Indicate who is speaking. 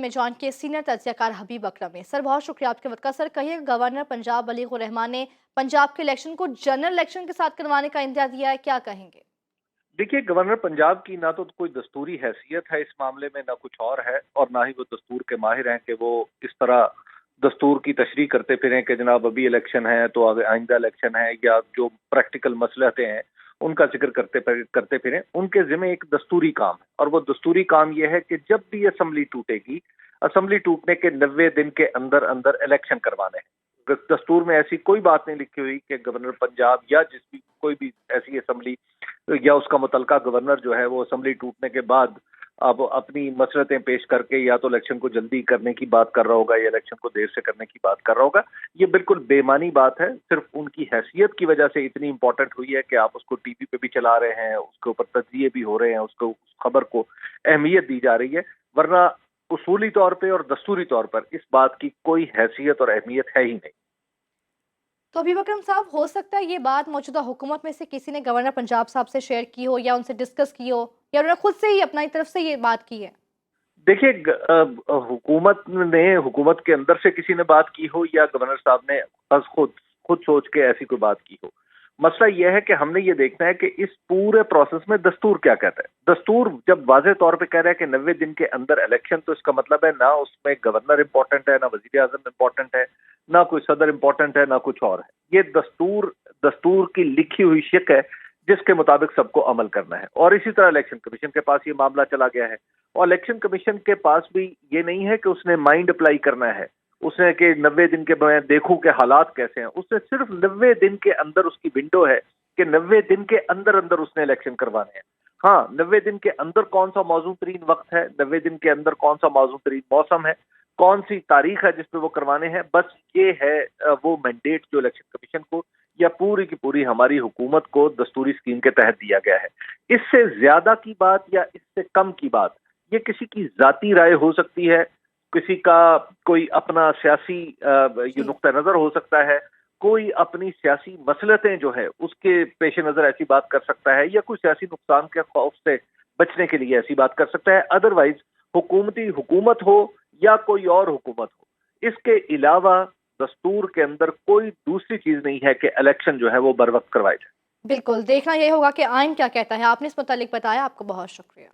Speaker 1: में ज्वाइन किए सीनियर तज्जियाकार हबीब अकरम ने। सर बहुत शुक्रिया आपके वक्त का। सर कहिए, गवर्नर पंजाब वलीद रहमान ने पंजाब के इलेक्शन को जनरल इलेक्शन के साथ करवाने का इंदिया दिया है, क्या कहेंगे?
Speaker 2: देखिए, गवर्नर पंजाब की ना तो कोई दस्तूरी हैसियत है इस मामले में, ना कुछ और है, और ना ही वो दस्तूर के माहिर हैं कि वो इस तरह दस्तूर की तशरीह करते फिरें कि जनाब अभी इलेक्शन है तो आइंदा इलेक्शन है, या जो प्रैक्टिकल मसलहतें हैं उनका जिक्र करते फिरें। उनके जिम्मे एक दस्तूरी काम है, और वो दस्तूरी काम ये है कि जब भी असम्बली टूटेगी, असम्बली टूटने के 90 दिन के अंदर अंदर इलेक्शन करवाने हैं। दस्तूर में ऐसी कोई बात नहीं लिखी हुई कि गवर्नर पंजाब या कोई भी ऐसी असम्बली या उसका मुतलका गवर्नर जो है वो असम्बली टूटने के बाद अब अपनी मसरतें पेश करके या तो इलेक्शन को जल्दी करने की बात कर रहा होगा या इलेक्शन को देर से करने की बात कर रहा होगा। ये बिल्कुल बेमानी बात है। सिर्फ उनकी हैसियत की वजह से इतनी इंपॉर्टेंट हुई है कि आप उसको टीवी पे भी चला रहे हैं, उसके ऊपर तज्जिए भी हो रहे हैं, उसको उस खबर को अहमियत दी जा रही है। वरना उसूली तौर पर और दस्तूरी तौर पर इस बात की कोई हैसियत और अहमियत है ही नहीं।
Speaker 1: तो हबीब अकरम साहब, हो सकता है ये बात मौजूदा हुकूमत में से किसी ने गवर्नर पंजाब साहब से शेयर की हो, या उनसे डिस्कस की हो, या उन्होंने खुद से ही अपनी तरफ से ये बात की है?
Speaker 2: देखिए, हुकूमत के अंदर से किसी ने बात की हो या गवर्नर साहब ने खुद सोच के ऐसी कोई बात की हो, मसला यह है कि हमने ये देखना है कि इस पूरे प्रोसेस में दस्तूर क्या कहता है। दस्तूर जब वाज़ेह तौर पे कह रहा है कि 90 दिन के अंदर इलेक्शन, तो इसका मतलब है ना उसमें गवर्नर इंपॉर्टेंट है, ना वजीर आजम इंपॉर्टेंट है, ना कोई सदर इंपॉर्टेंट है, ना कुछ और है। ये दस्तूर की लिखी हुई शिक है जिसके मुताबिक सबको अमल करना है। और इसी तरह इलेक्शन कमीशन के पास ये मामला चला गया है, और इलेक्शन कमीशन के पास भी ये नहीं है कि उसने माइंड अप्लाई करना है, उसने कि 90 दिन के मैं देखूं कि हालात कैसे हैं। उसने सिर्फ 90 दिन के अंदर उसकी विंडो है कि 90 दिन के अंदर अंदर उसने इलेक्शन करवाने हैं। हाँ, 90 दिन के अंदर कौन सा मौजूद तरीन वक्त है, 90 दिन के अंदर कौन सा मौजूद तरीन मौसम है, कौन सी तारीख है जिस पे वो करवाने हैं, बस ये है वो मैंडेट जो इलेक्शन कमीशन को या पूरी की पूरी हमारी हुकूमत को दस्तूरी स्कीम के तहत दिया गया है। इससे ज्यादा की बात या इससे कम की बात ये किसी की जाती राय हो सकती है, किसी का कोई अपना सियासी नुक्ता नजर हो सकता है, कोई अपनी सियासी मसलतें जो है उसके पेश नजर ऐसी बात कर सकता है, या कोई सियासी नुकसान के खौफ से बचने के लिए ऐसी बात कर सकता है। अदरवाइज हुकूमत हो या कोई और हुकूमत हो, इसके अलावा दस्तूर के अंदर कोई दूसरी चीज नहीं है कि इलेक्शन जो है वो बर वक्त करवाए जाए।
Speaker 1: बिल्कुल, देखना यही होगा कि आइन क्या कहता है। आपने इस मुतालिक बताया, आपको बहुत शुक्रिया।